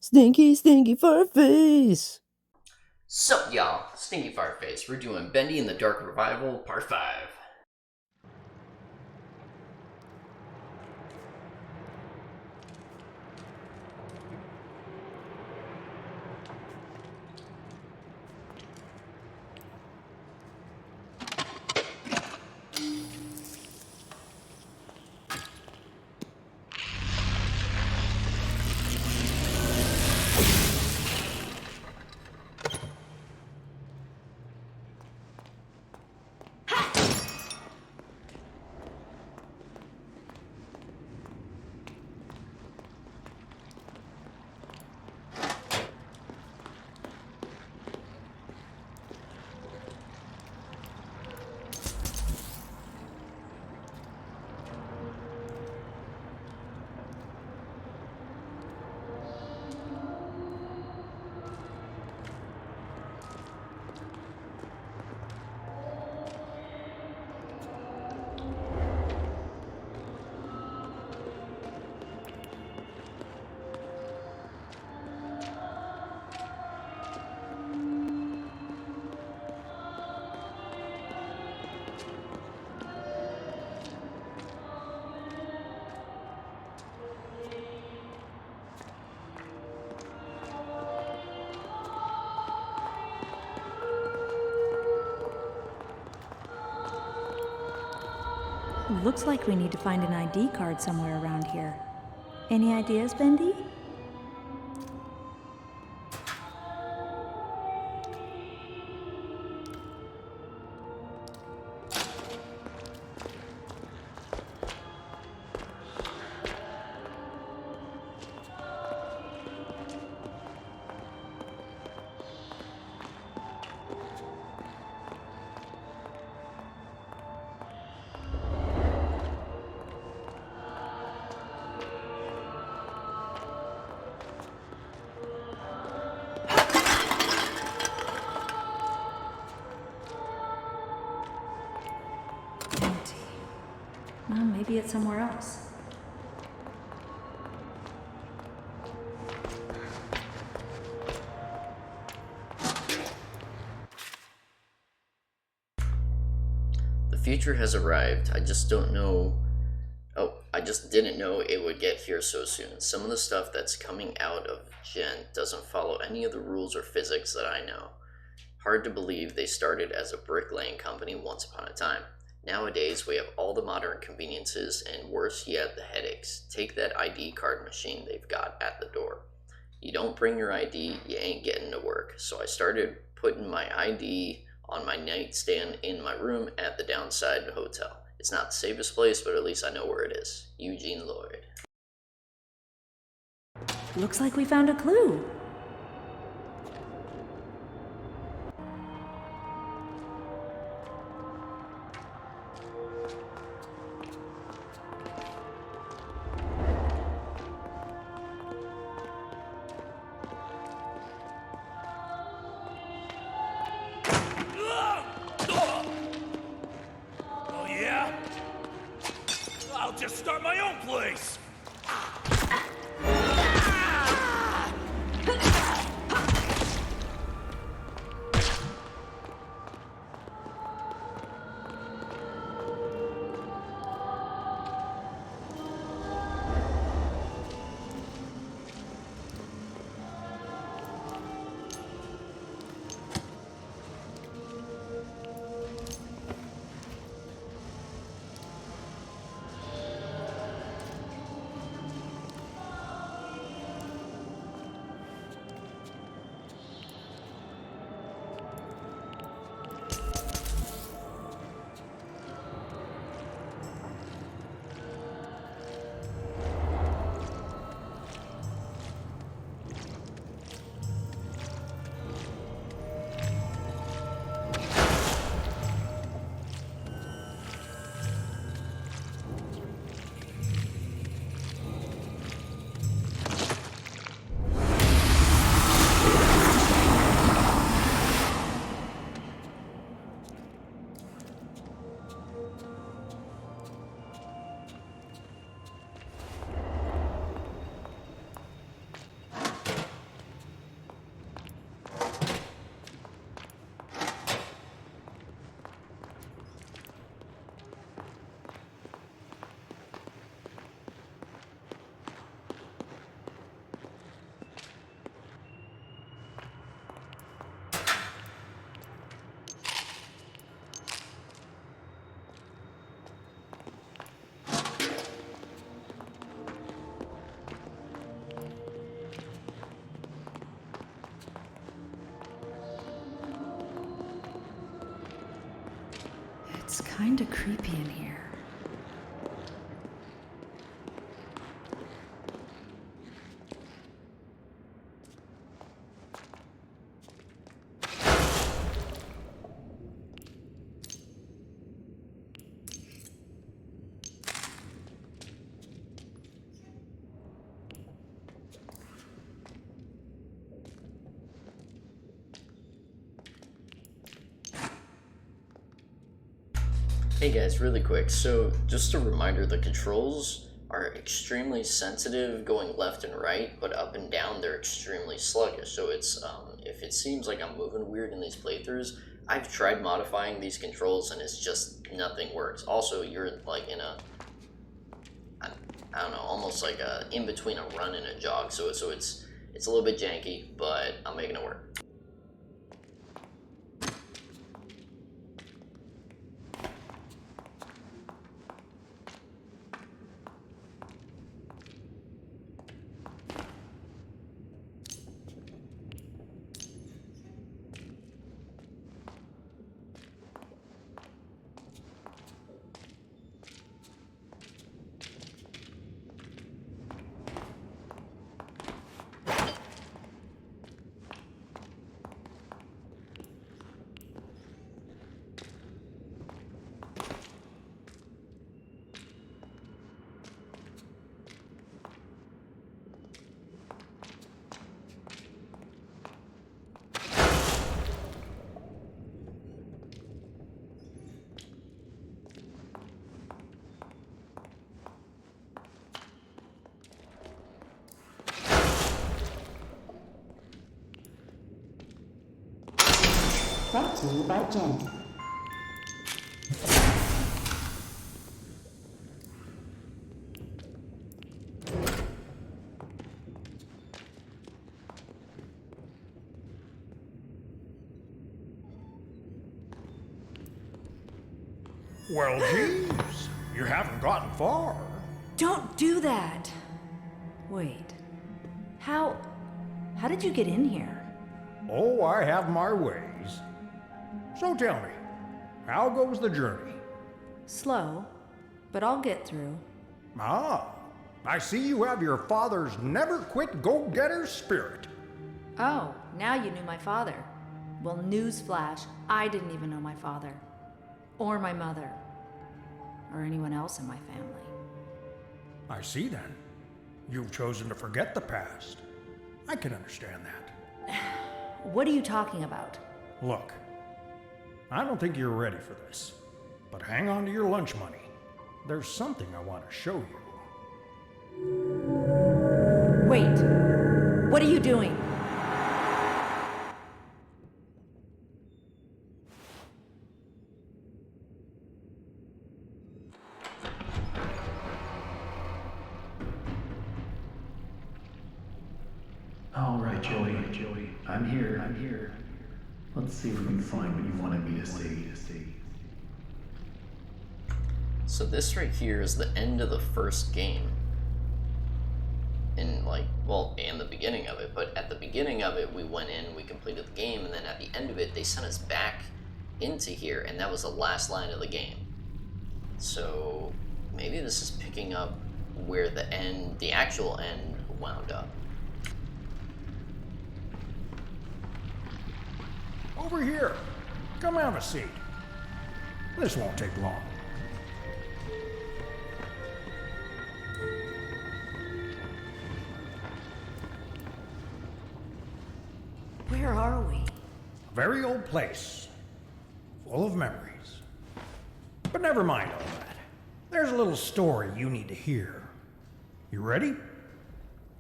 Stinky, stinky fur face. Sup, y'all? Stinky Fireface. We're doing Bendy in the Dark Revival, Part 5. Looks like we need to find an ID card somewhere around here. Any ideas, Bendy? Empty. Well, maybe it's somewhere else. The future has arrived. I just don't know. I just didn't know it would get here so soon. Some of the stuff that's coming out of Gent doesn't follow any of the rules or physics that I know. Hard to believe they started as a bricklaying company once upon a time. Nowadays, we have all the modern conveniences and worse yet, the headaches. Take that ID card machine they've got at the door. You don't bring your ID, you ain't getting to work. So I started putting my ID on my nightstand in my room at the Downside Hotel. It's not the safest place, but at least I know where it is. Eugene Lloyd. Looks like we found a clue. Oh yeah? I'll just start my own place! It's kinda creepy in here. Hey guys, really quick. So, just a reminder, the controls are extremely sensitive going left and right, but up and down they're extremely sluggish. So it's if it seems like I'm moving weird in these playthroughs, I've tried modifying these controls and it's just nothing works. Also, you're like in a I don't know, almost like a in between a run and a jog. So it's a little bit janky, but I'm making it work. Brought to you by Jen. Well, geez, you haven't gotten far. Don't do that! Wait. How did you get in here? Oh, I have my ways. So tell me, how goes the journey? Slow, but I'll get through. Ah, I see you have your father's never-quit go-getter spirit. Oh, now you knew my father. Well, newsflash, I didn't even know my father. Or my mother. Or anyone else in my family. I see then. You've chosen to forget the past. I can understand that. What are you talking about? Look, I don't think you're ready for this, but hang on to your lunch money. There's something I want to show you. Wait, what are you doing? All right, Joey. I'm here. Let's see if we can find what you wanted me to see. So this right here is the end of the first game. And and the beginning of it, but at the beginning of it, we went in, we completed the game, and then at the end of it, they sent us back into here, and that was the last line of the game. So maybe this is picking up where the actual end wound up. Over here. Come have a seat. This won't take long. Where are we? A very old place, full of memories. But never mind all that. There's a little story you need to hear. You ready?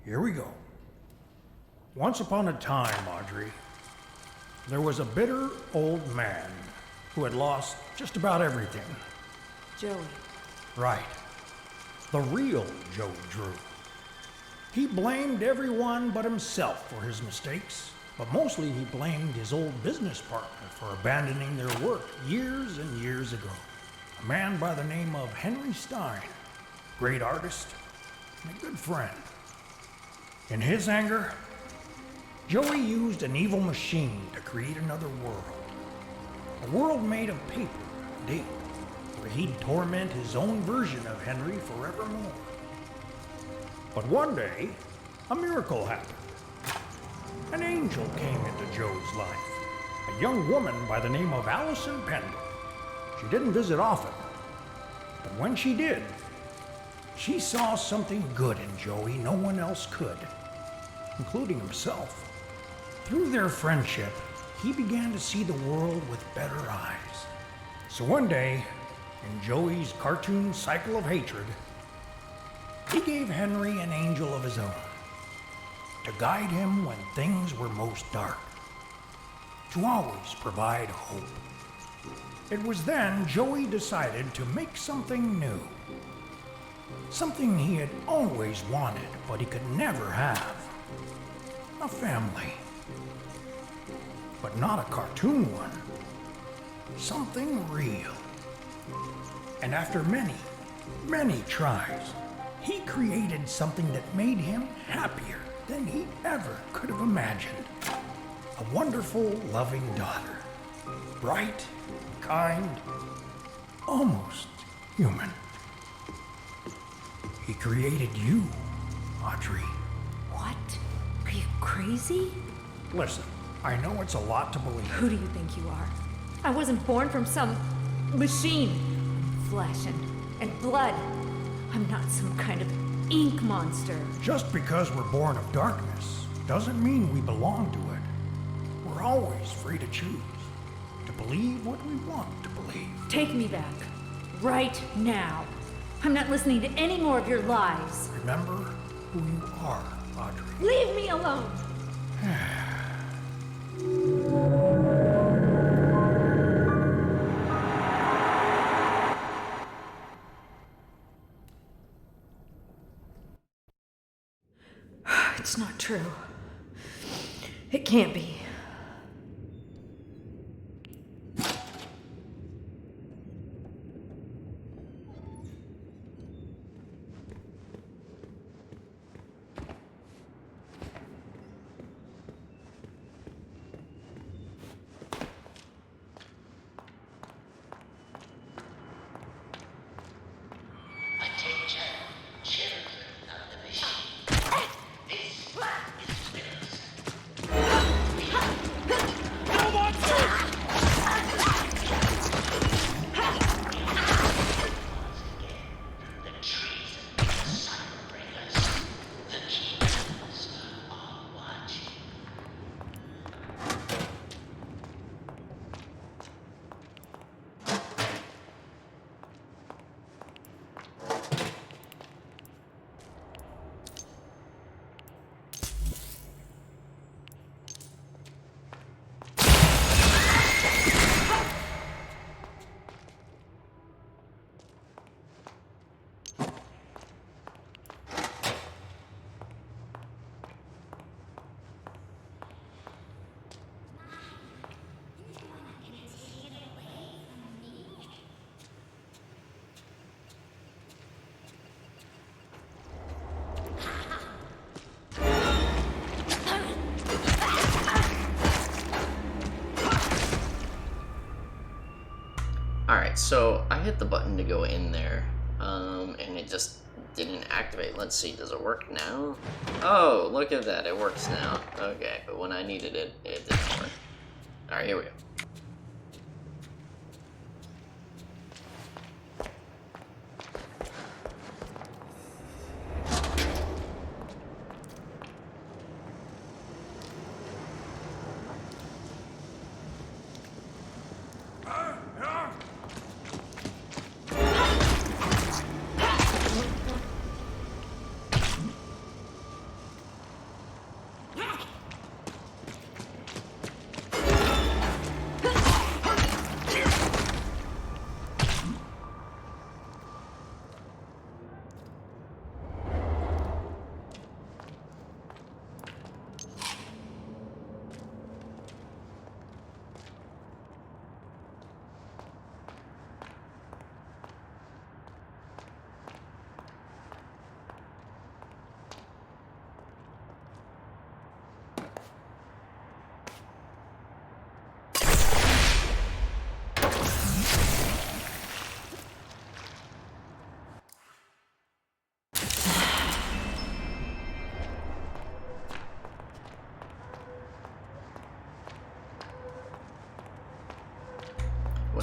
Here we go. Once upon a time, Audrey, there was a bitter old man who had lost just about everything. Joey. Right. The real Joey Drew. He blamed everyone but himself for his mistakes, but mostly he blamed his old business partner for abandoning their work years and years ago. A man by the name of Henry Stein, great artist and a good friend. In his anger, Joey used an evil machine to create another world. A world made of paper and ink. for he'd torment his own version of Henry forevermore. But one day, a miracle happened. An angel came into Joe's life, a young woman by the name of Allison Bendy. She didn't visit often, but when she did, she saw something good in Joey no one else could, including himself. Through their friendship, he began to see the world with better eyes. So one day, in Joey's cartoon cycle of hatred, he gave Henry an angel of his own to guide him when things were most dark, to always provide hope. It was then Joey decided to make something new, something he had always wanted but he could never have: a family. But not a cartoon one, something real. And after many, many tries, he created something that made him happier than he ever could have imagined. A wonderful, loving daughter. Bright, kind, almost human. He created you, Audrey. What? Are you crazy? Listen, I know it's a lot to believe. Who do you think you are? I wasn't born from some machine. Flesh and blood. I'm not some kind of ink monster. Just because we're born of darkness doesn't mean we belong to it. We're always free to choose, to believe what we want to believe. Take me back. Right now. I'm not listening to any more of your lies. Remember who you are, Audrey. Leave me alone! It's not true. It can't be. Alright, so I hit the button to go in there, and it just didn't activate. Let's see, does it work now? Oh, look at that, it works now. Okay, but when I needed it, it didn't work. Alright, here we go.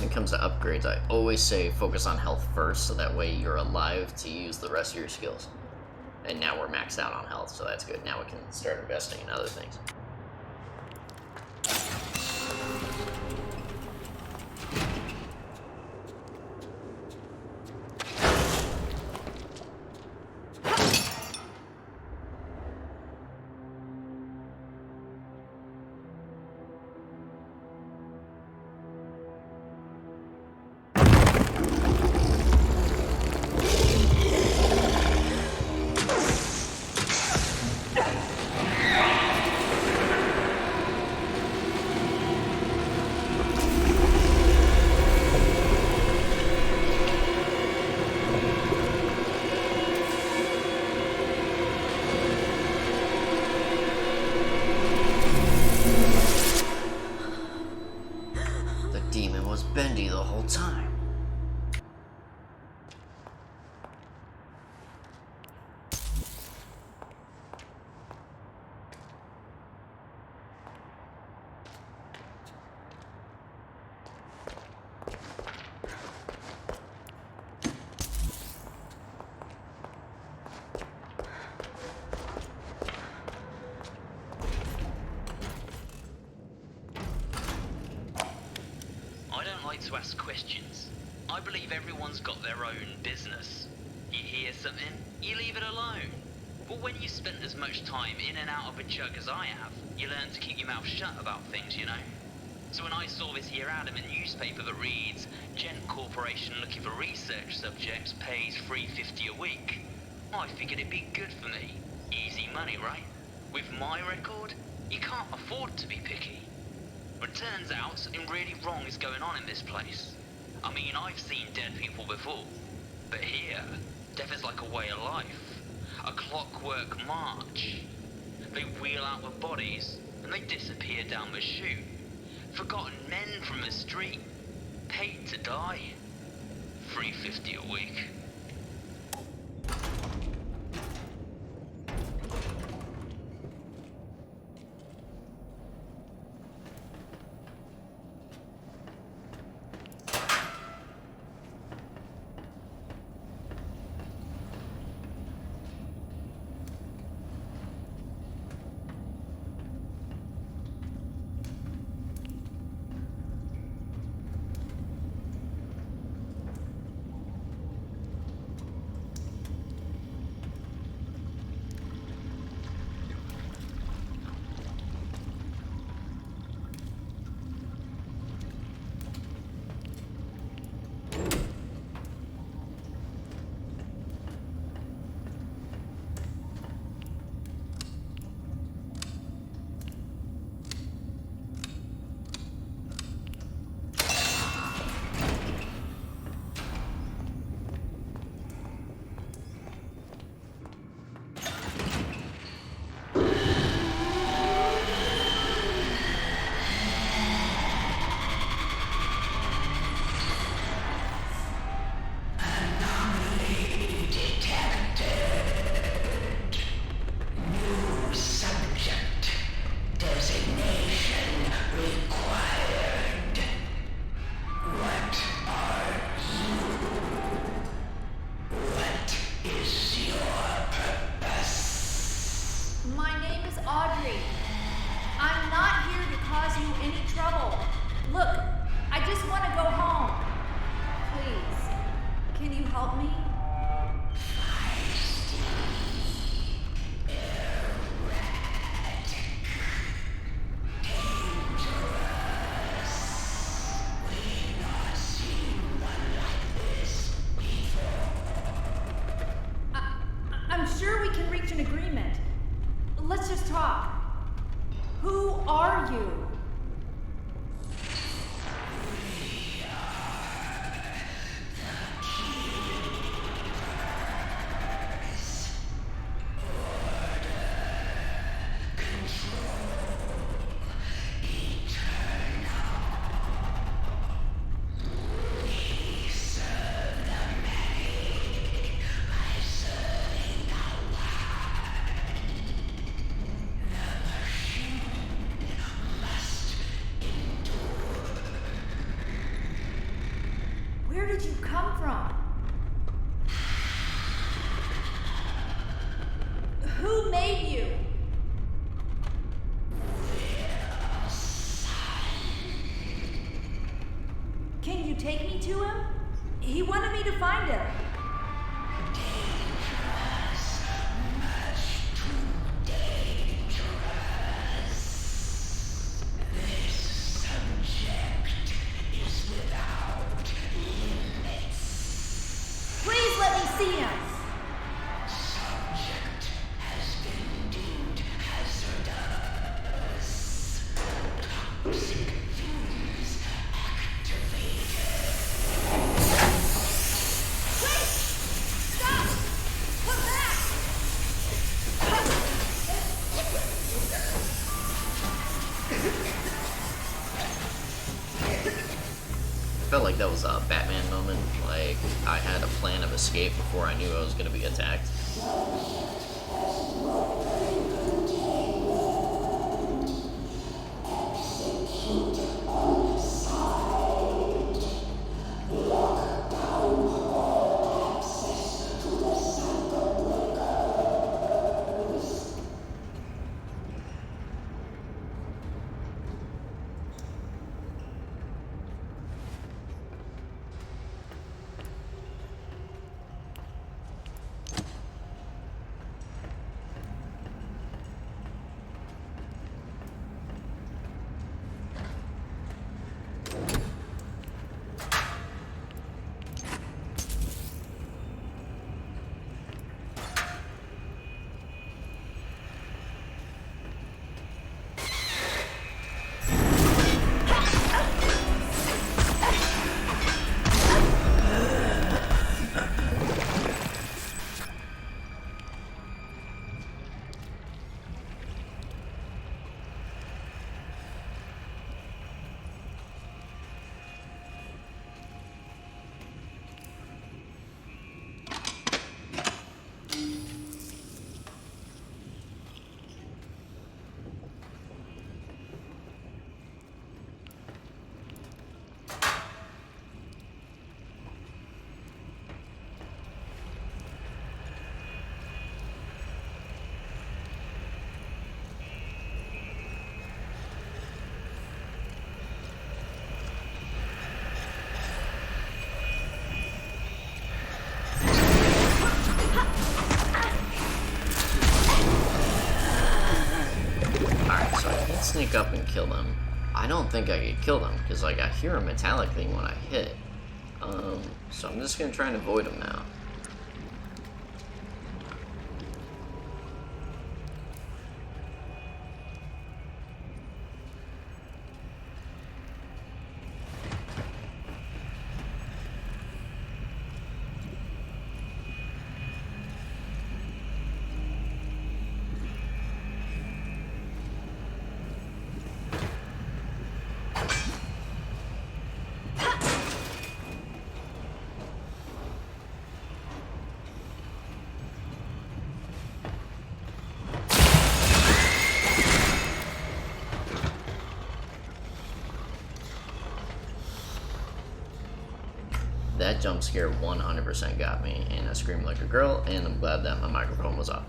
it comes to upgrades, I always say focus on health first, so that way you're alive to use the rest of your skills. And now we're maxed out on health, so that's good. Now we can start investing in other things. Bendy the whole time. I don't like to ask questions. I believe everyone's got their own business. You hear something, you leave it alone. But when you've spent as much time in and out of a jug as I have, you learn to keep your mouth shut about things, you know? So when I saw this here ad in the newspaper that reads, Gent Corporation looking for research subjects pays $3.50 a week, I figured it'd be good for me. Easy money, right? With my record, you can't afford to be picky. But it turns out something really wrong is going on in this place. I mean, I've seen dead people before, but here, death is like a way of life. A clockwork march. They wheel out the bodies, and they disappear down the chute. Forgotten men from the street, paid to die. $3.50 a week. Less did you come from? Who made you? Can you take me to him? He wanted me to find him. Please let me see him. Felt like that was a Batman moment. Like, I had a plan of escape before I knew I was going to be attacked. Sneak up and kill them. I don't think I could kill them because like I hear a metallic thing when I hit. So I'm just gonna try and avoid them now. That jump scare 100% got me, and I screamed like a girl, and I'm glad that my microphone was off.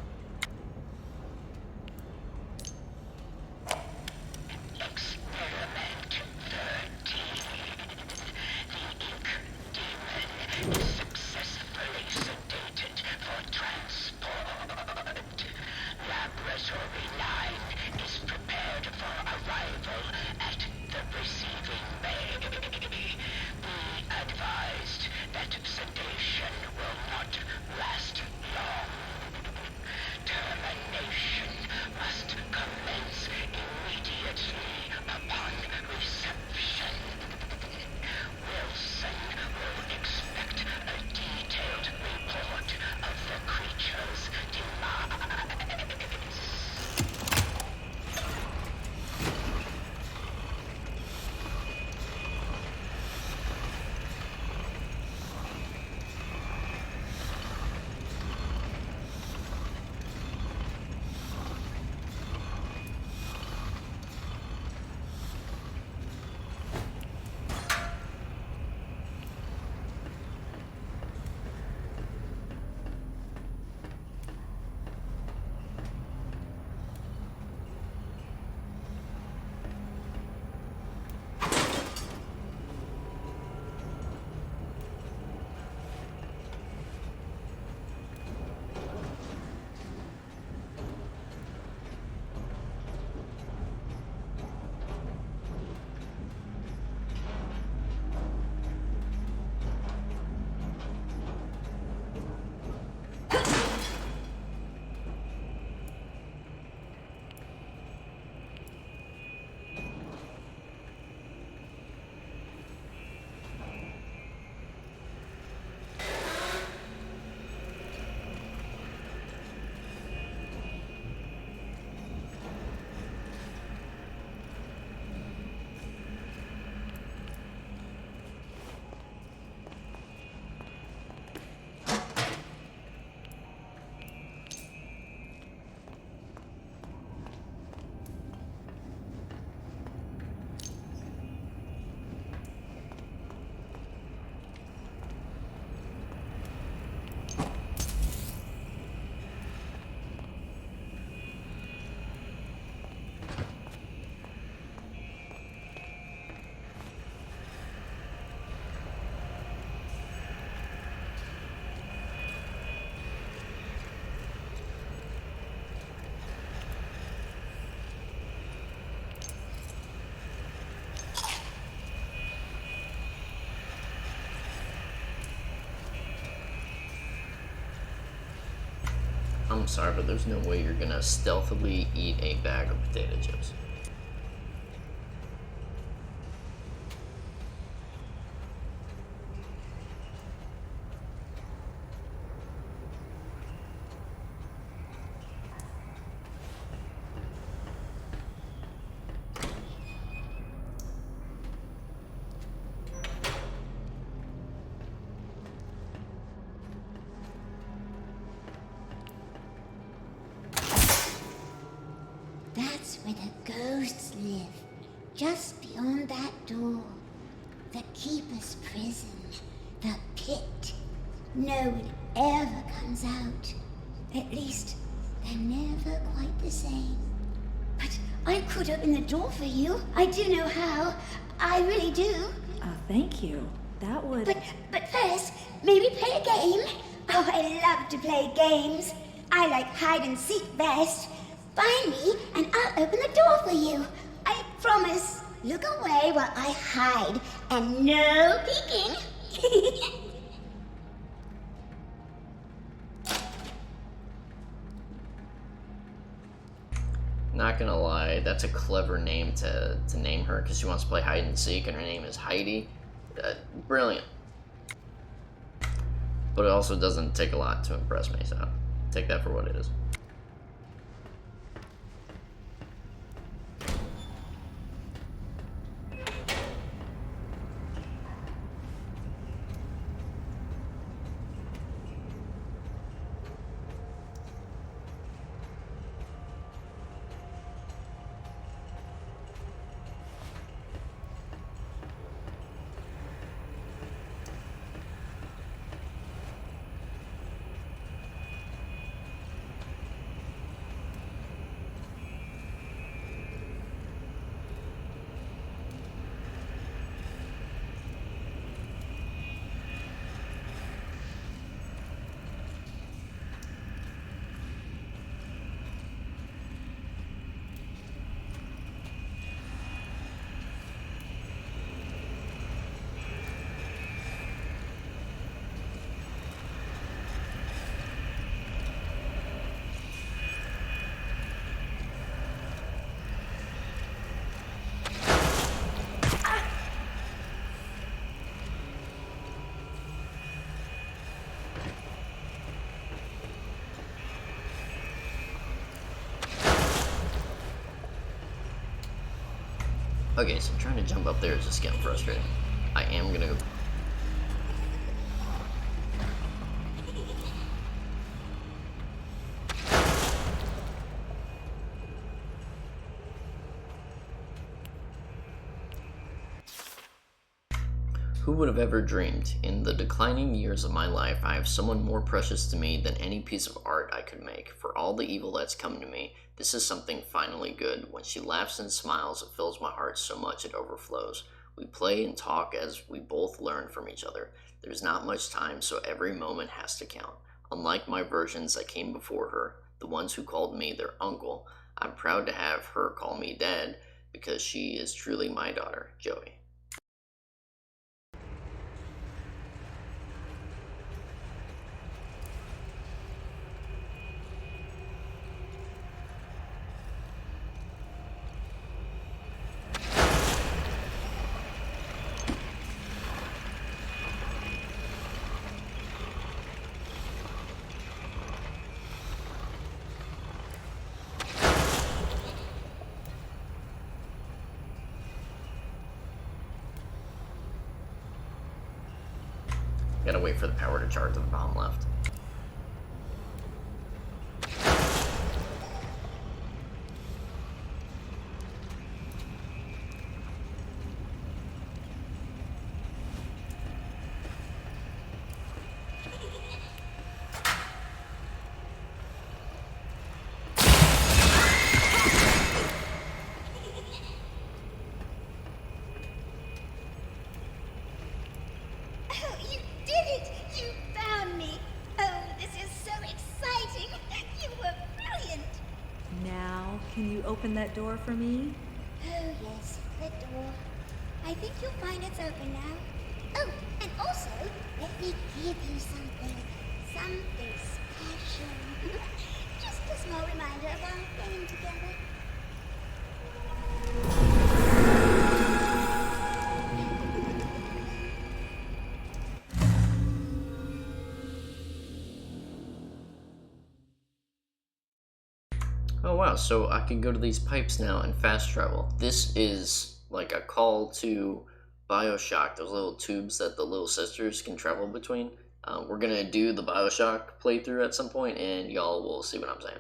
I'm sorry, but there's no way you're gonna stealthily eat a bag of potato chips. That's where the ghosts live. Just beyond that door. The Keeper's prison. The pit. No one ever comes out. At least, they're never quite the same. But I could open the door for you. I do know how. I really do. Thank you. That would... But first, maybe play a game? Oh, I love to play games. I like hide and seek best. Find me and I'll open the door for you. I promise. Look away while I hide and no peeking. Not gonna lie, that's a clever name to name her because she wants to play hide and seek and her name is Heidi. Brilliant. But it also doesn't take a lot to impress me, so take that for what it is. Okay, so trying to jump up there is just getting frustrating. I am gonna go. Who would have ever dreamed? In the declining years of my life, I have someone more precious to me than any piece of art I could make. For all the evil that's come to me, this is something finally good. When she laughs and smiles, it fills my heart so much it overflows. We play and talk as we both learn from each other. There's not much time, so every moment has to count. Unlike my versions that came before her, the ones who called me their uncle, I'm proud to have her call me dad because she is truly my daughter, Joey. Gotta wait for the power to charge to the bottom left. Can you open that door for me? Oh, yes, the door. I think you'll find it's open now. Oh, and also, let me give you something. Something special. a small reminder of our game together. Oh wow, so I can go to these pipes now and fast travel. This is like a call to Bioshock, those little tubes that the little sisters can travel between. We're gonna do the Bioshock playthrough at some point, and y'all will see what I'm saying.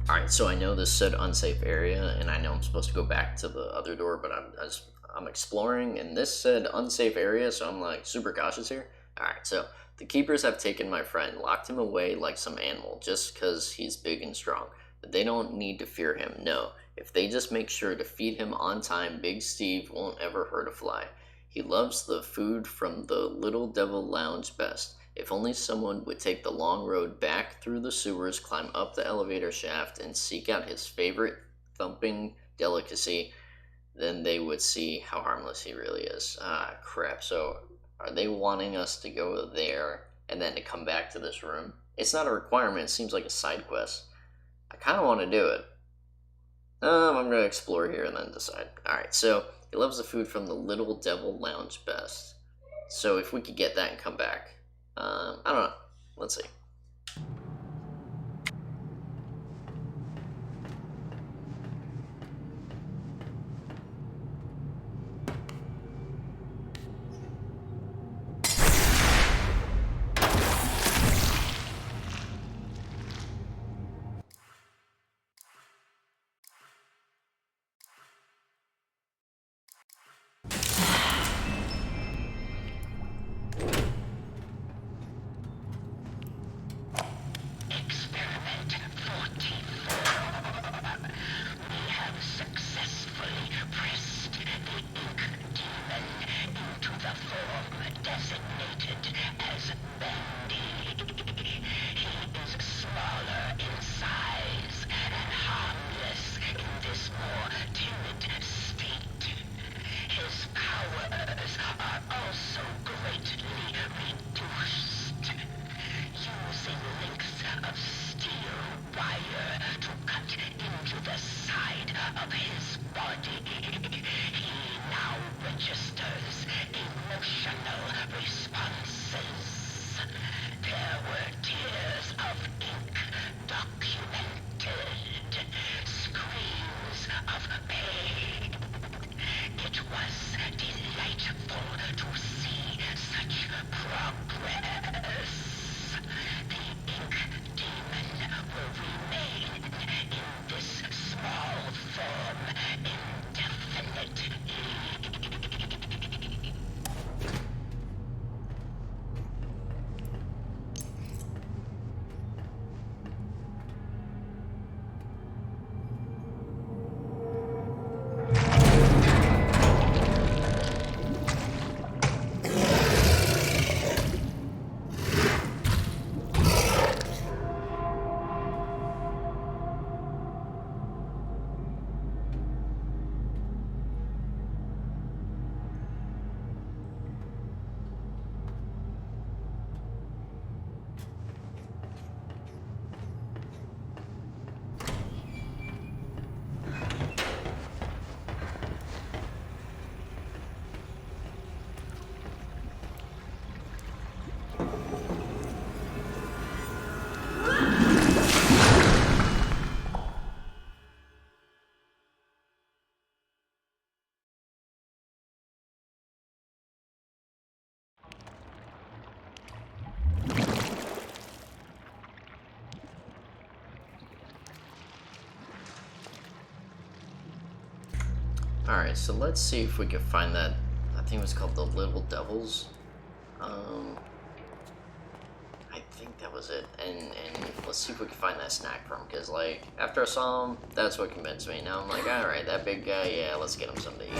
Alright, so I know this said unsafe area, and I know I'm supposed to go back to the other door, but I'm exploring, and this said unsafe area, so I'm like super cautious here. Alright, so the keepers have taken my friend, locked him away like some animal, just because he's big and strong. But they don't need to fear him, no. If they just make sure to feed him on time, Big Steve won't ever hurt a fly. He loves the food from the Little Devil Lounge best. If only someone would take the long road back through the sewers, climb up the elevator shaft, and seek out his favorite thumping delicacy, then they would see how harmless he really is. Ah, crap. So, are they wanting us to go there and then to come back to this room? It's not a requirement, it seems like a side quest. I kind of want to do it. I'm going to explore here and then decide. Alright, so, he loves the food from the Little Devil Lounge best. So, if we could get that and come back. I don't know. Let's see. Experiment 44. We have successfully pressed the ink demon into the form designated as Bendy. He is smaller in size and harmless in this more timid state. His powers are also greatly reduced. Using lengths of steel wire to cut into the side of his body, he now registers emotional responses. There were tears of ink documented, screams of pain. It was delightful to see such progress. The ink demon will remain in this small form indefinitely. Alright, so let's see if we can find that. I think it was called the Little Devils. I think that was it. And let's see if we can find that snack from, because, like, after I saw him, that's what convinced me. Now I'm like, alright, that big guy, yeah, let's get him something to eat.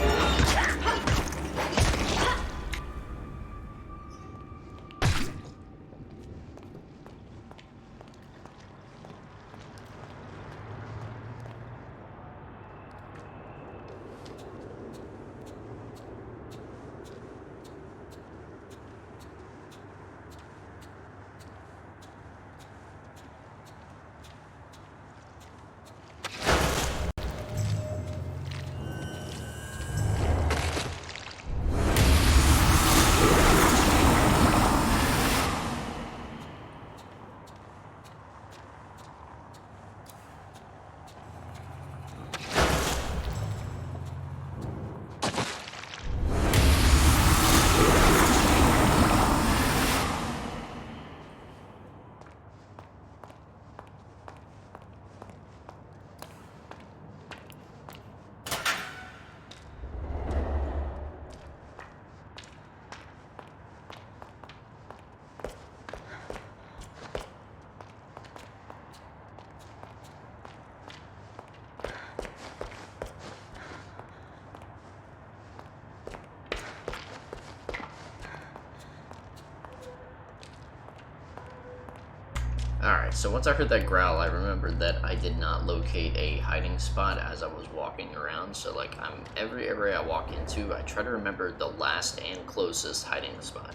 Alright, so once I heard that growl, I remembered that I did not locate a hiding spot as I was walking around. So, like, every area I walk into, I try to remember the last and closest hiding spot.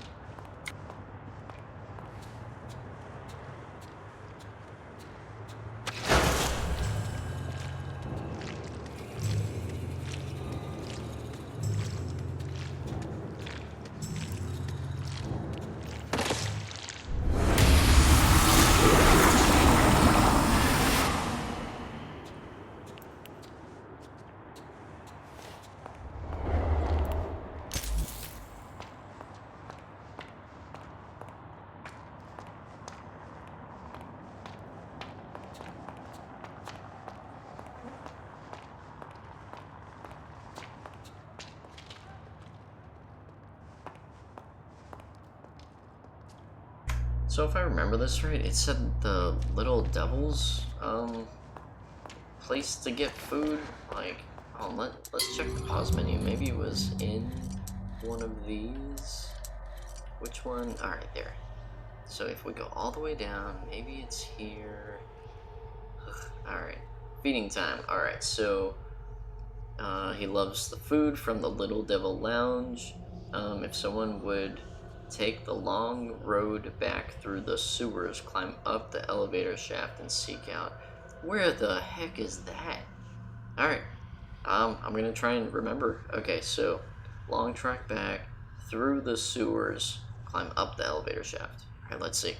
So if I remember this right, it said the Little Devils, place to get food. Like, oh, let's check the pause menu. Maybe it was in one of these. Which one? Alright, there. So if we go all the way down, maybe it's here. Alright, feeding time. Alright, so he loves the food from the Little Devil Lounge. If someone would take the long road back through the sewers, climb up the elevator shaft, and seek out. Where the heck is that? Alright, I'm gonna try and remember. Okay, so long track back through the sewers, climb up the elevator shaft. Alright, let's see.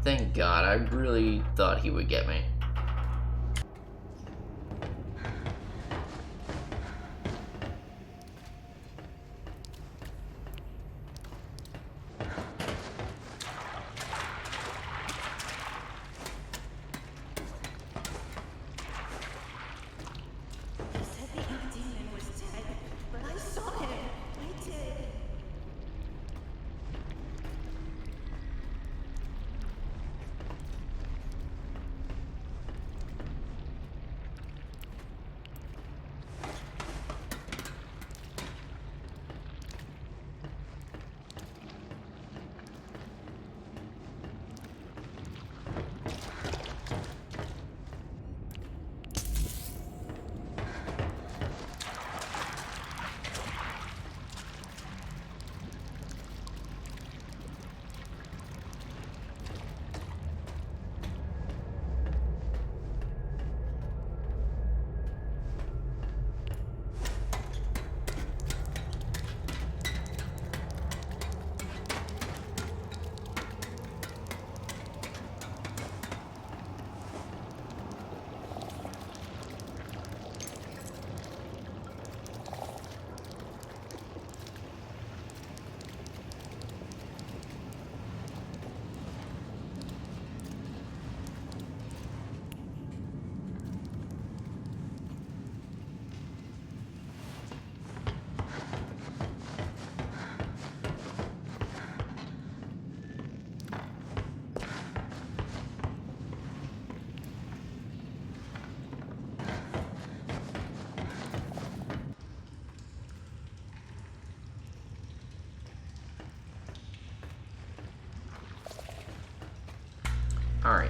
Thank God, I really thought he would get me.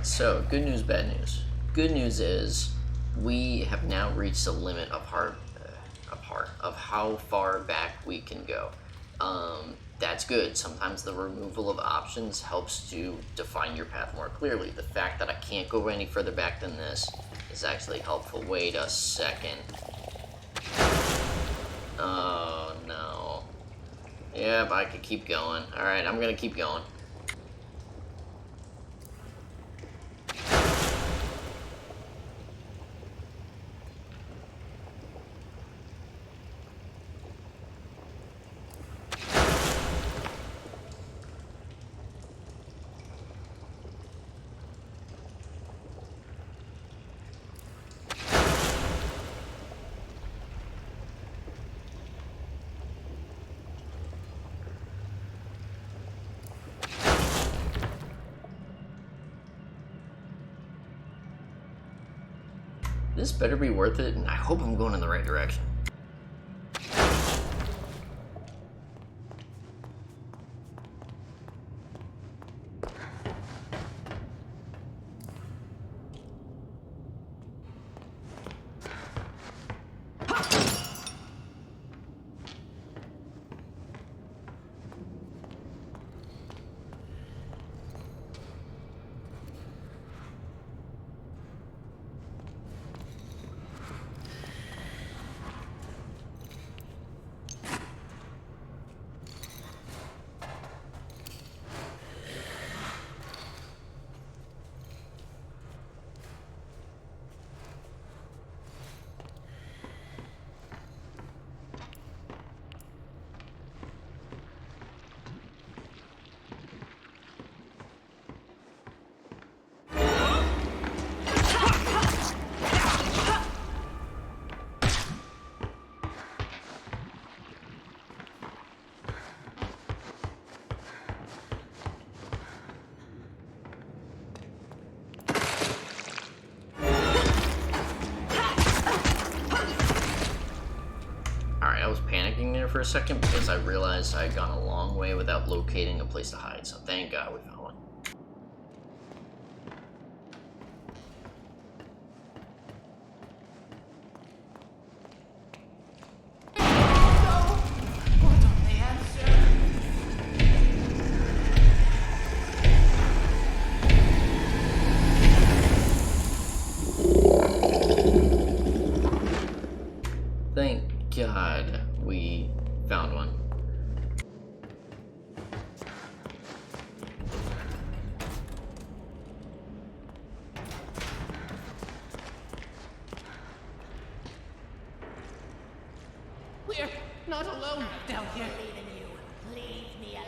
Alright, so good news, bad news. Good news is we have now reached the limit of how far back we can go. That's good. Sometimes the removal of options helps to define your path more clearly. The fact that I can't go any further back than this is actually helpful. Wait a second. Oh no. Yep, I could keep going. Alright, I'm gonna keep going. This better be worth it, and I hope I'm going in the right direction. I was panicking there for a second because I realized I had gone a long way without locating a place to hide, so thank God we found one. Thank God we found one. We're not alone down here. I believe in you. Leave me alone.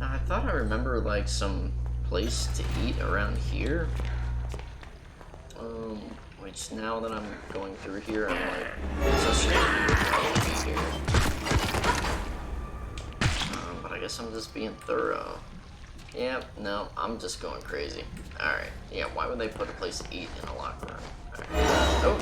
I thought I remember like some place to eat around here. Which now that I'm going through here, I'm like, so sure you would probably be here. But I guess I'm just being thorough. Yeah, no, I'm just going crazy. Alright, yeah, why would they put a place to eat in a locker room? Alright. Oh!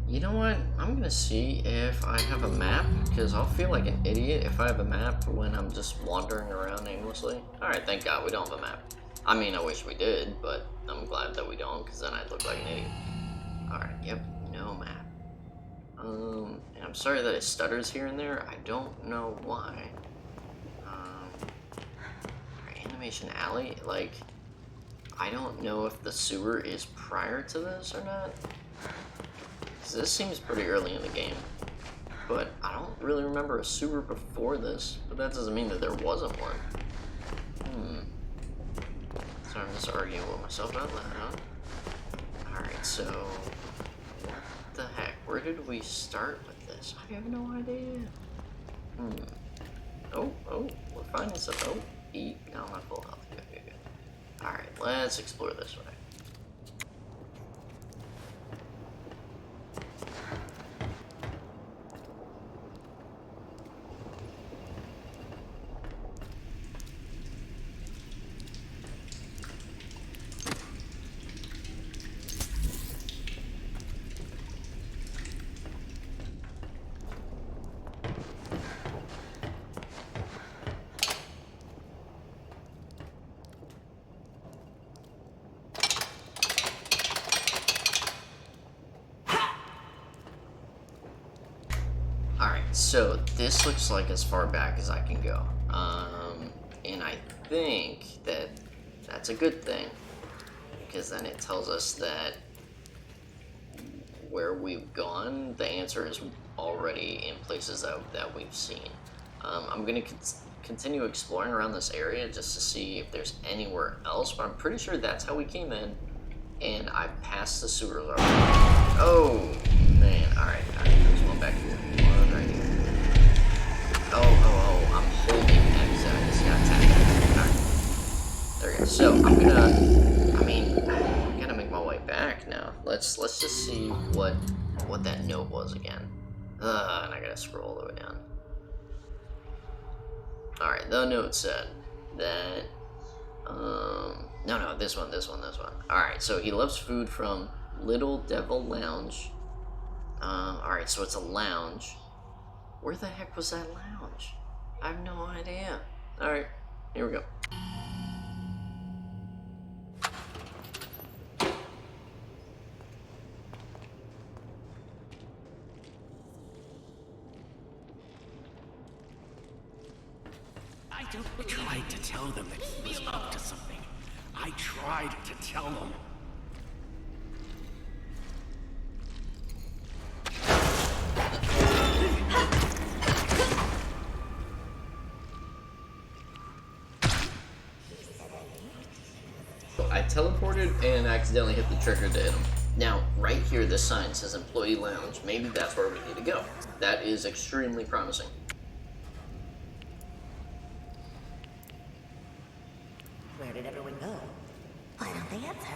You know what? I'm gonna see if I have a map, because I'll feel like an idiot if I have a map when I'm just wandering around aimlessly. Alright, thank God we don't have a map. I mean, I wish we did, but I'm glad that we don't, because then I'd look like an idiot. Alright, yep, no map. And I'm sorry that it stutters here and there. I don't know why. Animation Alley, like, I don't know if the sewer is prior to this or not. 'Cause this seems pretty early in the game. But I don't really remember a sewer before this, but that doesn't mean that there wasn't one. So I'm just arguing with myself about that, huh? Alright, so what the heck? Where did we start with this? I have no idea. Oh, we're finding some. Oh, eat. No, I'm not full health. Good. Alright, let's explore this way. Alright, so this looks like as far back as I can go. And I think that that's a good thing, because then it tells us that where we've gone, the answer is already in places that we've seen. I'm going to continue exploring around this area just to see if there's anywhere else, but I'm pretty sure that's how we came in, and I passed the sewer already. Oh, man, alright, there's one back here. One right here. Oh, I'm holding X. I just got tapped. Alright. There we go. So, I gotta make my way back now. Let's just see what that note was again. And I gotta scroll all the way down. Alright, the note said that, no, this one. Alright, so he loves food from Little Devil Lounge. Alright, so it's a lounge. Where the heck was that lounge? I have no idea. Alright, here we go. I tried to tell them that he was up to something. I tried to tell them. I teleported and accidentally hit the trigger to hit him. Now, right here, this sign says Employee Lounge. Maybe that's where we need to go. That is extremely promising. Where did everyone go? Why don't they answer?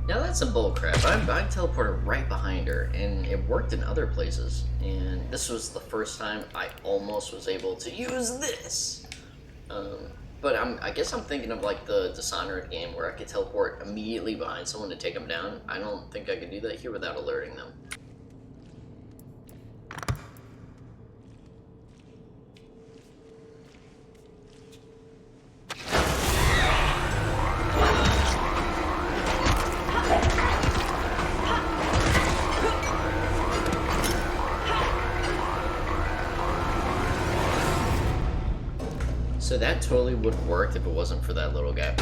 Now that's some bullcrap. I teleported right behind her, and it worked in other places. And this was the first time I almost was able to use this. But I guess I'm thinking of like the Dishonored game where I could teleport immediately behind someone to take them down. I don't think I could do that here without alerting them. So that totally would have worked if it wasn't for that little guy.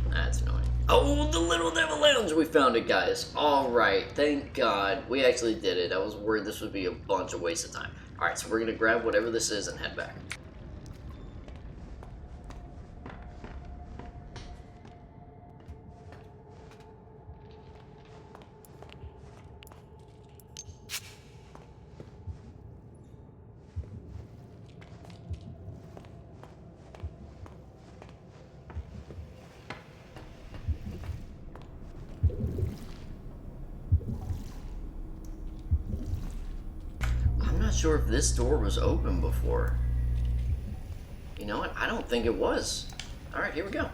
That's annoying. Oh, the Little Devil Lounge! We found it, guys. Alright, thank God. We actually did it. I was worried this would be a bunch of waste of time. Alright, so we're gonna grab whatever this is and head back. sure if this door was open before. You know what? I don't think it was. Alright, here we go.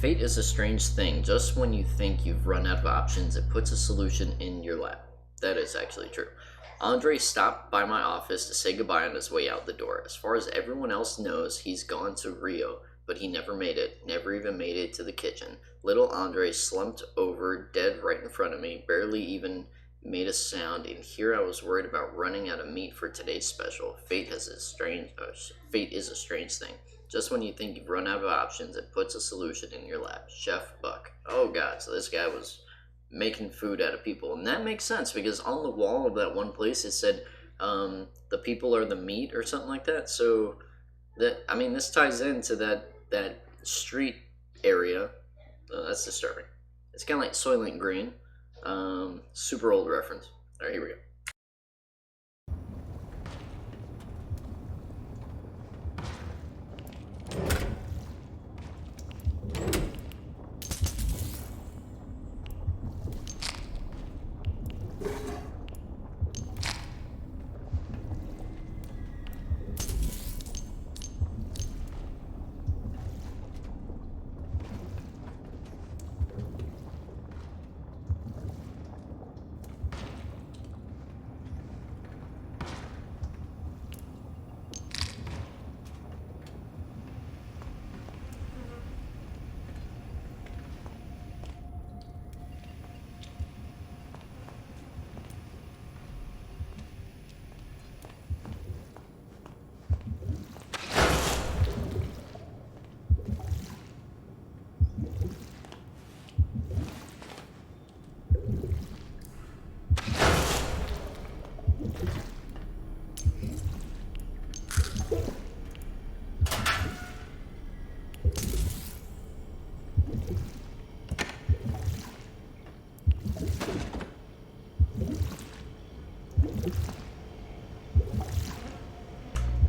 Fate is a strange thing. Just when you think you've run out of options, it puts a solution in your lap. That is actually true. Andre stopped by my office to say goodbye on his way out the door. As far as everyone else knows, he's gone to Rio, but he never made it. Never even made it to the kitchen. Little Andre slumped over, dead right in front of me, barely even made a sound, and here I was worried about running out of meat for today's special. Fate is a strange thing. Just when you think you've run out of options, it puts a solution in your lap. Chef Buck. Oh god, so this guy was making food out of people. And that makes sense, because on the wall of that one place it said, the people are the meat or something like that. So, this ties into that street area. That's disturbing. It's kind of like Soylent Green. Super old reference. Alright, here we go.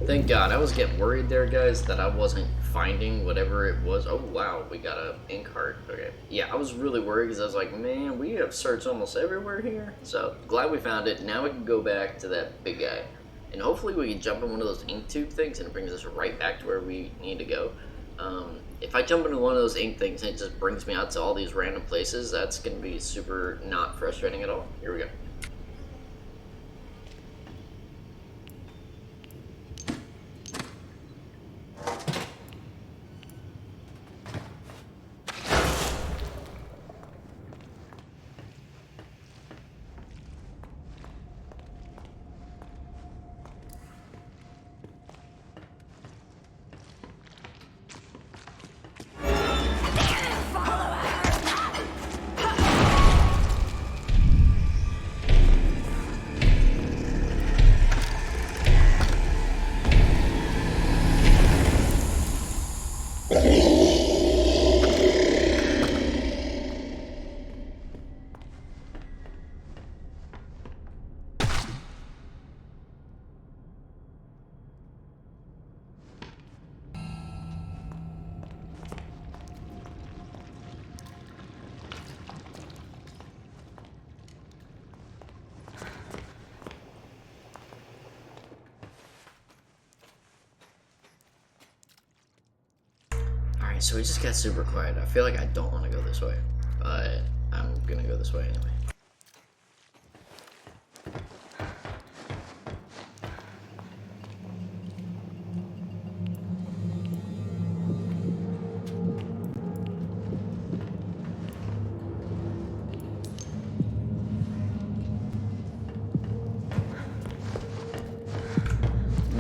Thank God. I was getting worried there, guys, that I wasn't finding whatever it was. Oh, wow. We got a ink heart. Okay. Yeah, I was really worried because I was like, man, we have searched almost everywhere here. So, glad we found it. Now we can go back to that big guy. And hopefully we can jump in one of those ink tube things and it brings us right back to where we need to go. If I jump into one of those ink things and it just brings me out to all these random places, that's going to be super not frustrating at all. Here we go. Alright, so we just got super quiet. I feel like I don't want to go this way, but I'm gonna go this way anyway.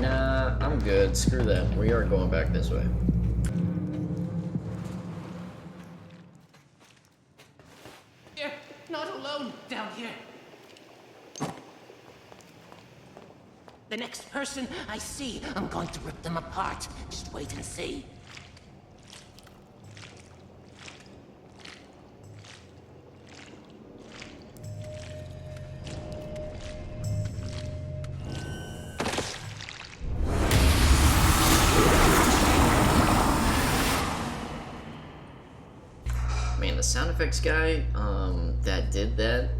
Nah, I'm good. Screw that. We are going back this way. You're not alone down here. The next person I see, I'm going to rip them apart. Just wait and see. Man, the sound effects guy that did that,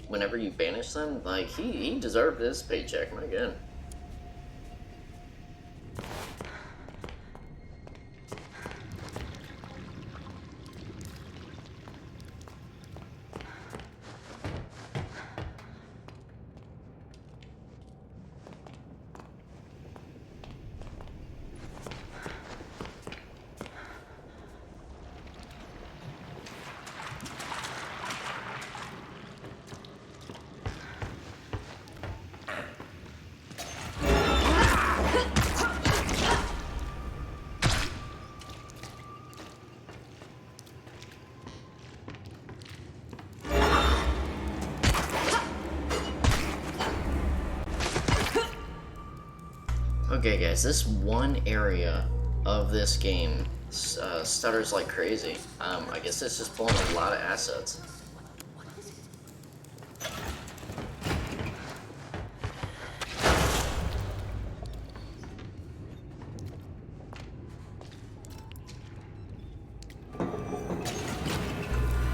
whenever you banish them, like, he deserved this paycheck, my god. Okay guys, this one area of this game stutters like crazy. I guess it's just pulling a lot of assets.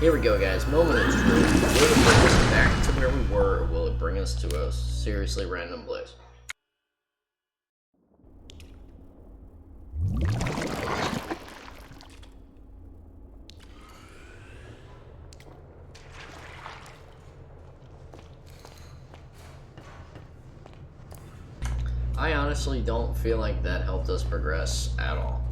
Here we go guys, moment of truth. Will it bring us back to where we were, or will it bring us to a seriously random place? I honestly don't feel like that helped us progress at all.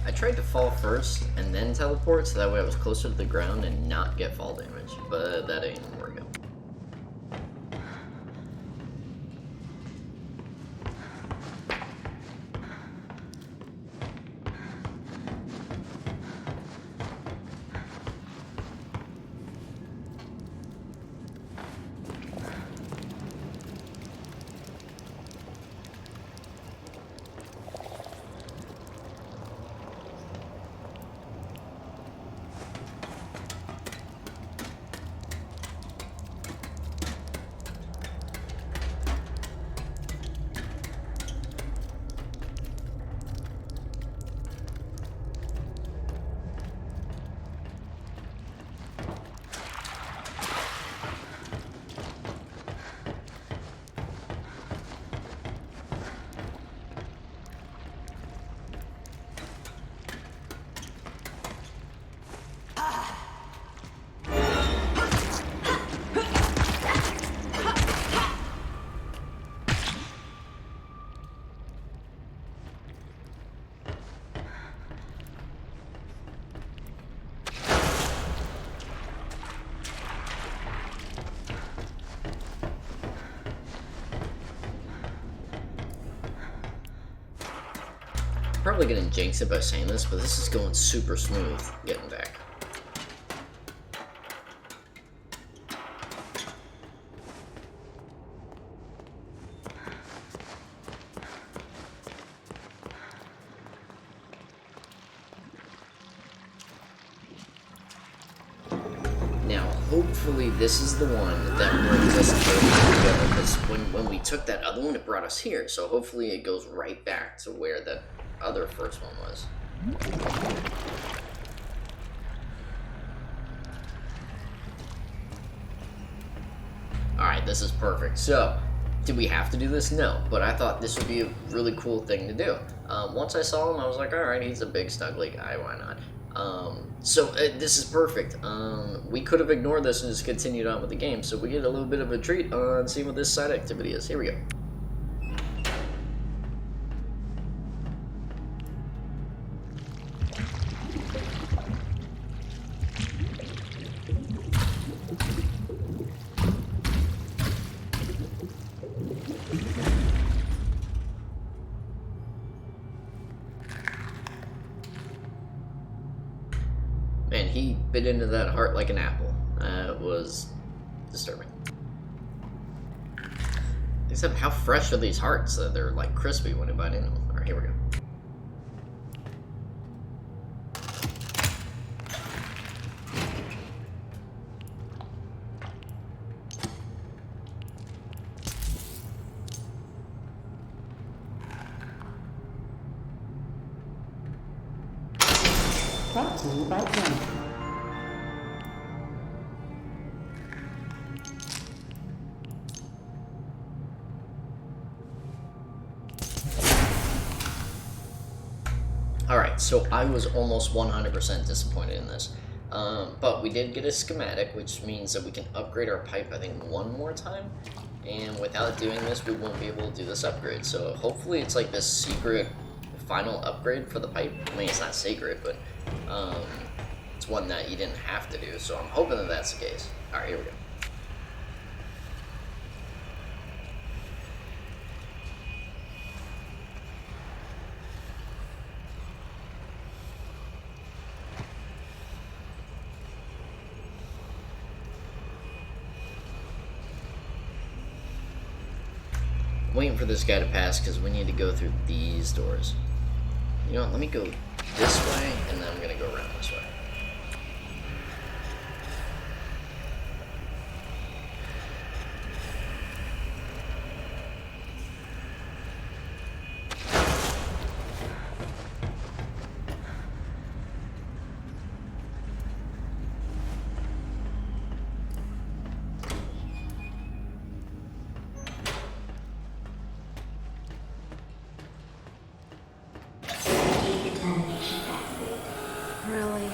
I tried to fall first and then teleport so that way I was closer to the ground and not get fall damage, but that ain't working. Probably gonna jinx it by saying this, but this is going super smooth getting back. Now, hopefully this is the one that brings us together, because when we took that other one, it brought us here, so hopefully it goes right back to where that other first one was. Alright, this is perfect. So, did we have to do this? No, but I thought this would be a really cool thing to do. Once I saw him, I was like, alright, he's a big snuggly guy, why not? This is perfect. We could have ignored this and just continued on with the game, so we get a little bit of a treat on seeing what this side activity is. Here we go. he bit into that heart like an apple. That was disturbing. Except how fresh are these hearts? They're like crispy when you bite into them. Alright, here we go. Brought to you by Bendy. Alright, so I was almost 100% disappointed in this. But we did get a schematic, which means that we can upgrade our pipe, I think, one more time. And without doing this, we won't be able to do this upgrade. So hopefully it's like this secret final upgrade for the pipe. I mean, it's not secret, but it's one that you didn't have to do. So I'm hoping that that's the case. Alright, here we go. I'm waiting for this guy to pass because we need to go through these doors. You know what, let me go this way, and then I'm going to go around this way. Really?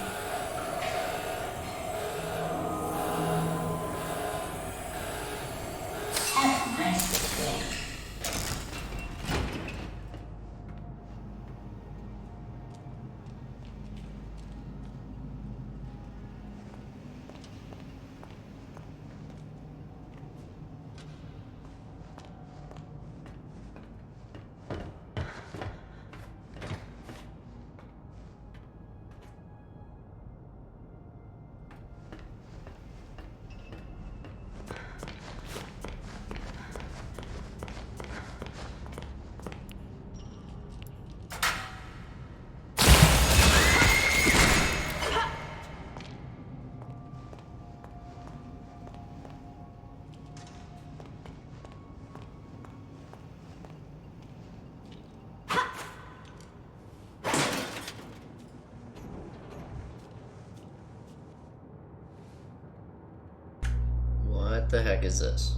What the heck is this?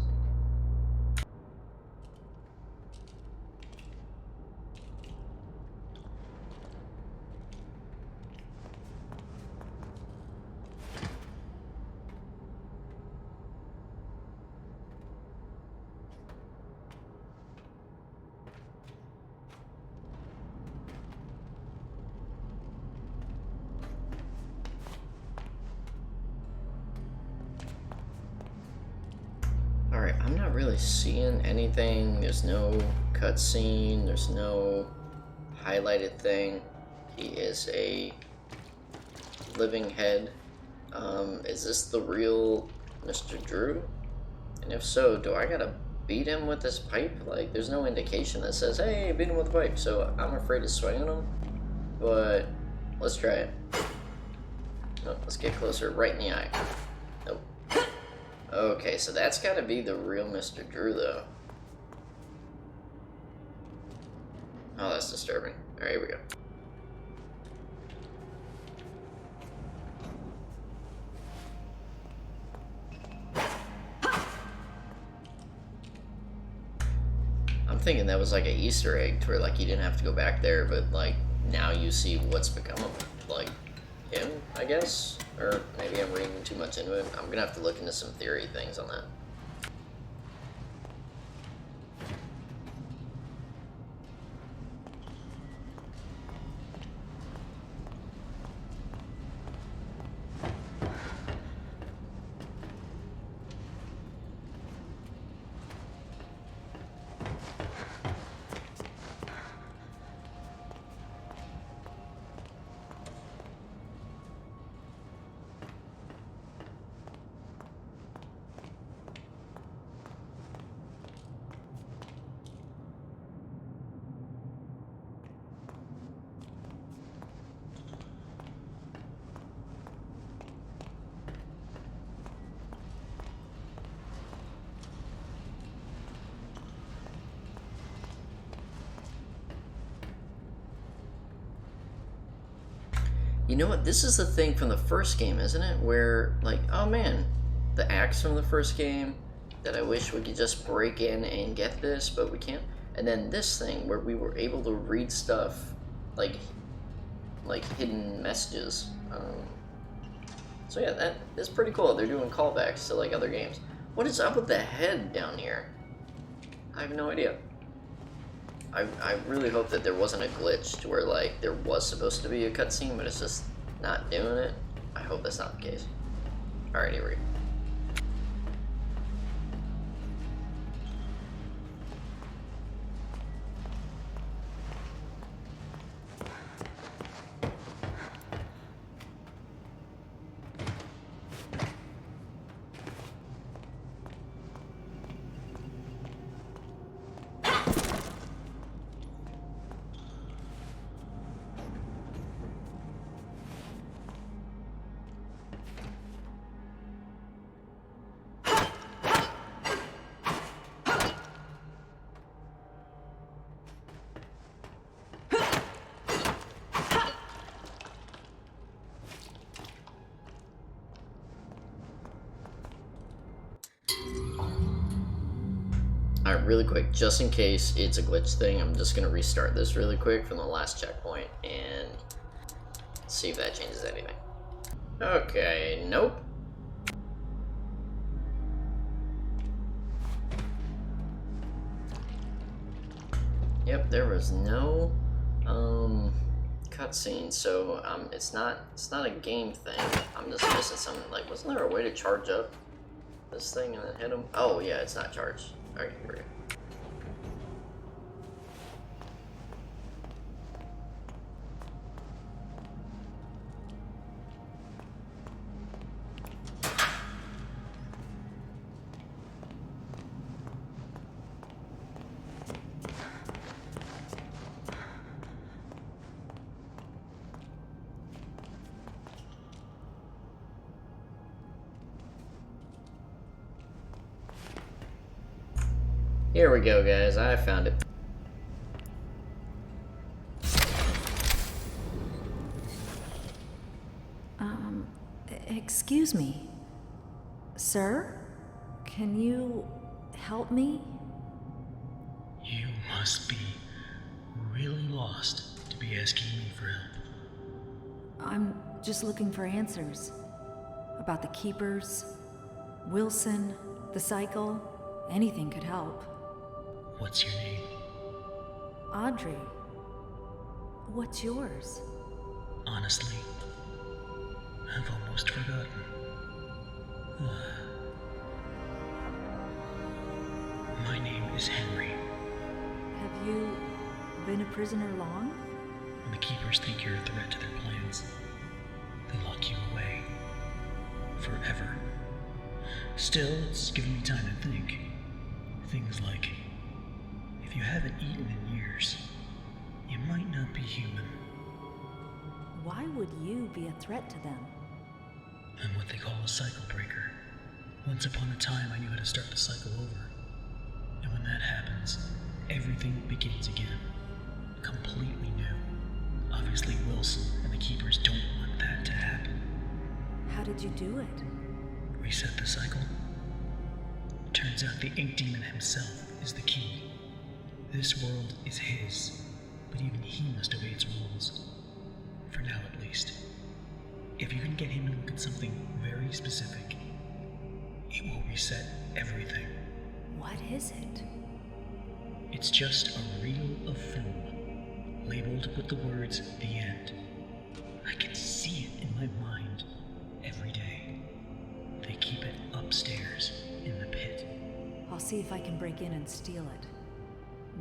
Alright, I'm not really seeing anything. There's no cutscene. There's no highlighted thing. He is a living head. Is this the real Mr. Drew? And if so, do I gotta beat him with this pipe? Like, there's no indication that says, hey, beat him with the pipe. So I'm afraid to swing on him. But let's try it. Oh, let's get closer, right in the eye. Nope. Okay, so that's gotta be the real Mr. Drew, though. Oh, that's disturbing. Alright, here we go. I'm thinking that was like an Easter egg to where, like, you didn't have to go back there, but, like, now you see what's become of, like, him, I guess? Or maybe I'm reading too much into it. I'm gonna have to look into some theory things on that. You know what? This is the thing from the first game, isn't it? Where, like, oh man, the axe from the first game that I wish we could just break in and get this, but we can't. And then this thing where we were able to read stuff like hidden messages. So yeah, that is pretty cool. They're doing callbacks to like other games. What is up with the head down here? I have no idea. I really hope that there wasn't a glitch to where like there was supposed to be a cutscene, but it's just not doing it. I hope that's not the case. Alright, here we go. Alright, really quick, just in case it's a glitch thing, I'm just gonna restart this really quick from the last checkpoint and see if that changes anything. Okay, nope. Yep, there was no cutscene, so it's not a game thing. I'm just missing something. Like, wasn't there a way to charge up this thing and then hit him? Oh yeah, it's not charged. Alright, here we go. Here we go, guys. I found it. Excuse me. Sir? Can you help me? You must be really lost to be asking me for help. I'm just looking for answers. About the Keepers, Wilson, the cycle. Anything could help. What's your name? Audrey. What's yours? Honestly, I've almost forgotten. My name is Henry. Have you been a prisoner long? When the Keepers think you're a threat to their plans, they lock you away. Forever. Still, it's given me time to think. Things like, if you haven't eaten in years, you might not be human. Why would you be a threat to them? I'm what they call a cycle breaker. Once upon a time, I knew how to start the cycle over. And when that happens, everything begins again. Completely new. Obviously, Wilson and the Keepers don't want that to happen. How did you do it? Reset the cycle? Turns out the Ink Demon himself is the key. This world is his, but even he must obey its rules. For now, at least. If you can get him to look at something very specific, it will reset everything. What is it? It's just a reel of film, labeled with the words, "The End." I can see it in my mind every day. They keep it upstairs in the pit. I'll see if I can break in and steal it.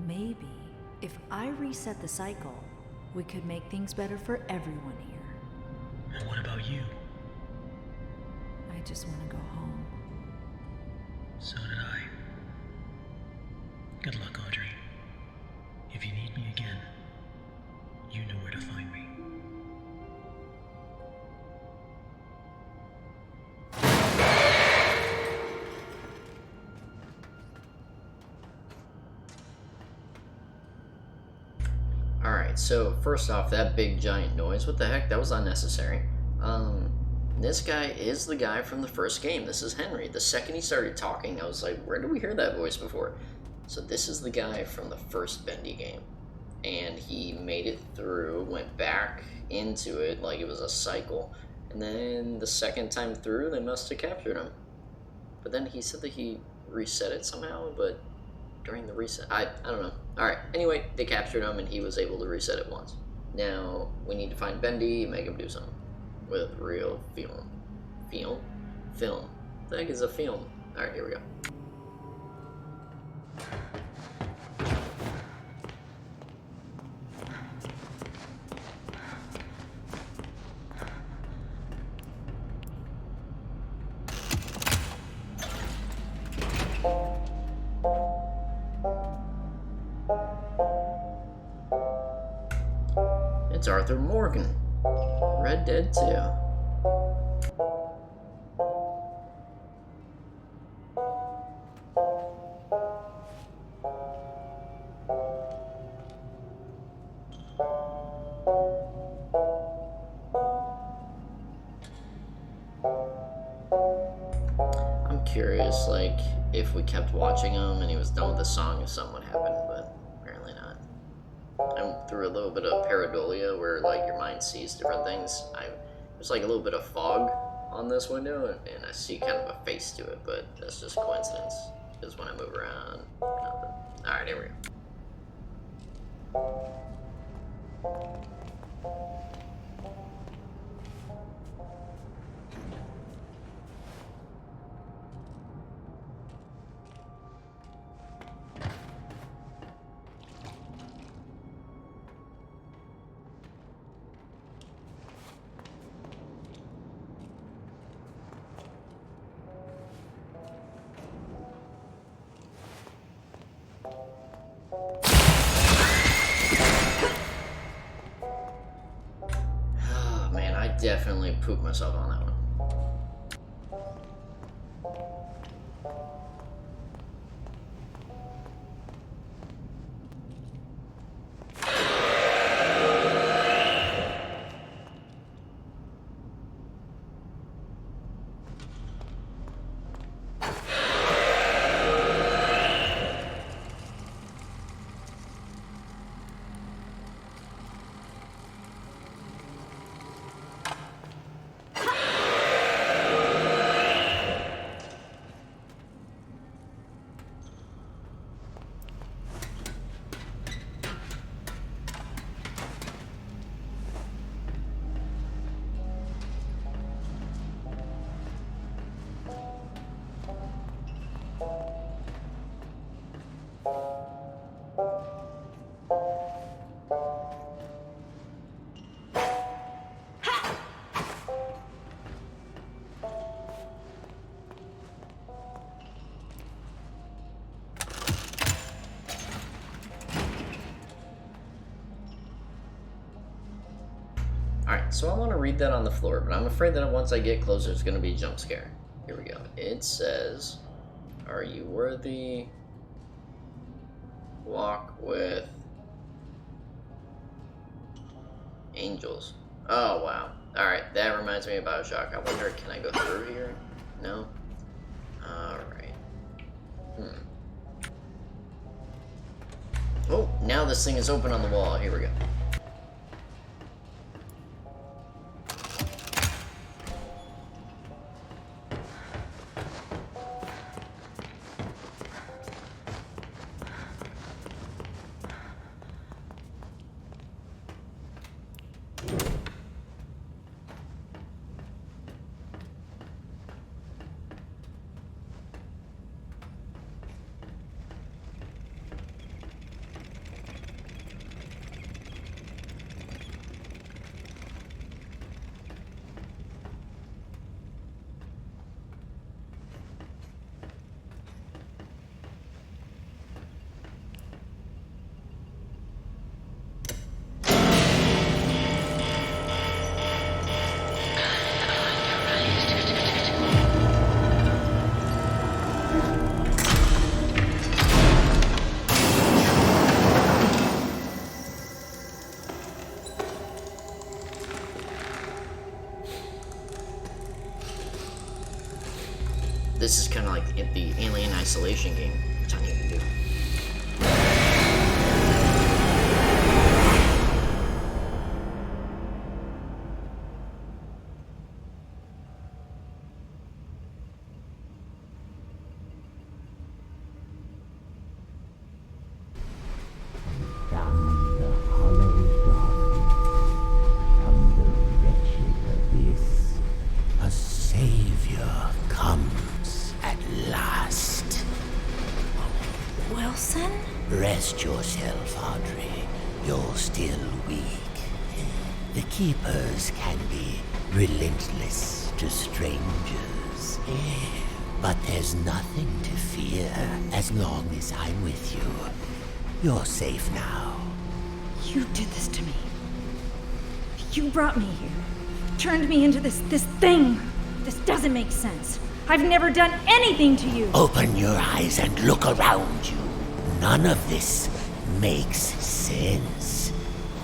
Maybe, if I reset the cycle, we could make things better for everyone here. And what about you? I just want to go home. So did I. Good luck, Audrey. If you need me again, you know where to find me. Alright, so first off, that big giant noise, what the heck? That was unnecessary. This guy is the guy from the first game. This is Henry. The second he started talking, I was like, where did we hear that voice before? So this is the guy from the first Bendy game. And he made it through, went back into it like it was a cycle. And then the second time through, they must have captured him. But then he said that he reset it somehow, but during the reset, I don't know. Alright, anyway, they captured him and he was able to reset it once. Now, we need to find Bendy and make him do something. With real film. Film? Film. What the heck is a film? Alright, here we go. It's Arthur Morgan. Red Dead 2. I'm curious, like, if we kept watching him and he was done with the song, if something would happen, but apparently not. I'm through a little bit of pareidolia where like your mind sees different things. There's like a little bit of fog on this window and I see kind of a face to it, but that's just coincidence. Because when I move around, nothing. Alright, here we go. Oh man, I definitely pooped myself on that one. Alright, so I want to read that on the floor, but I'm afraid that once I get closer, it's going to be a jump scare. Here we go. It says, are you worthy? Walk with angels. Oh, wow. Alright, that reminds me of Bioshock. I wonder, can I go through here? No? Alright. Oh, now this thing is open on the wall. Here we go. This is kind of like the Alien Isolation game, which I need to do. Down the hollow dark, from the wretched abyss, a savior comes at last. Wilson? Rest yourself, Audrey. You're still weak. The Keepers can be relentless to strangers, but there's nothing to fear as long as I'm with you. You're safe now. You did this to me. You brought me here. Turned me into this thing. This doesn't make sense. I've never done anything to you. Open your eyes and look around you. None of this makes sense.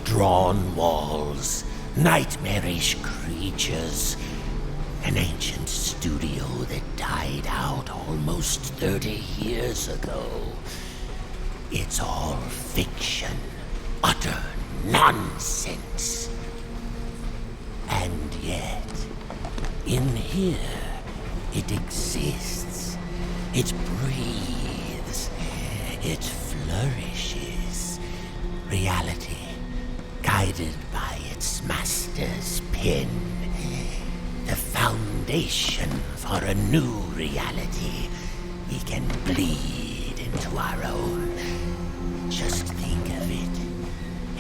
Drawn walls, nightmarish creatures, an ancient studio that died out almost 30 years ago. It's all fiction, utter nonsense. And yet, in here, it exists. It breathes. It flourishes. Reality, guided by its master's pen. The foundation for a new reality. We can bleed into our own. Just think of it.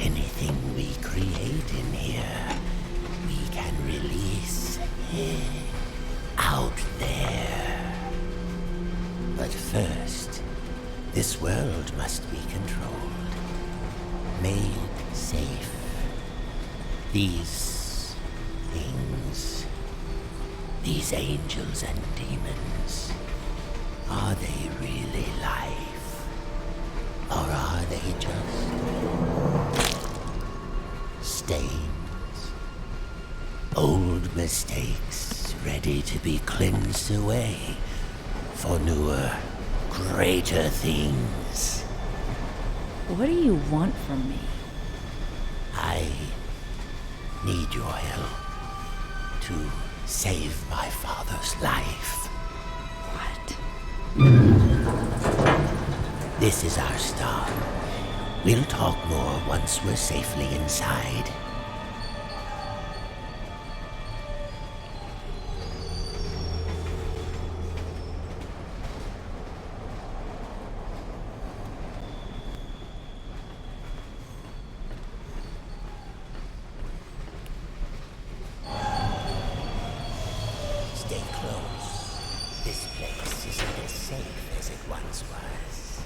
Anything we create in here, we can release out there. But first, this world must be controlled, made safe. These things, these angels and demons, are they really life? Or are they just stains? Old mistakes ready to be cleansed away for newer, greater things. What do you want from me? I need your help to save my father's life. What? This is our start. We'll talk more once we're safely inside. Stay close. This place isn't as safe as it once was.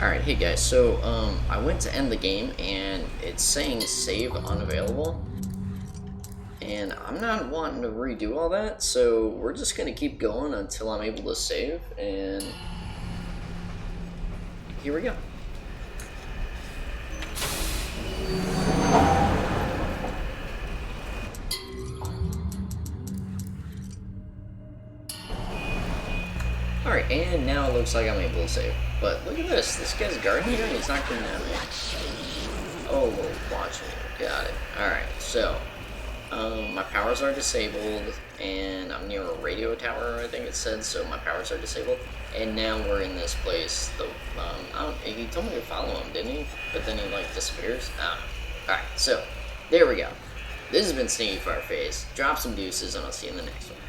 Alright, hey guys, so I went to end the game and it's saying save unavailable. And I'm not wanting to redo all that, so we're just gonna keep going until I'm able to save, and here we go. Alright, and now it looks like I'm able to save. But look at this, this guy's guarding here and he's not coming at me. Oh, watch me, got it. Alright, so my powers are disabled, and I'm near a radio tower, I think it said, so my powers are disabled. And now we're in this place. He told me to follow him, didn't he? But then he, like, disappears. Alright, so, there we go. This has been Sneaky Farface. Drop some deuces, and I'll see you in the next one.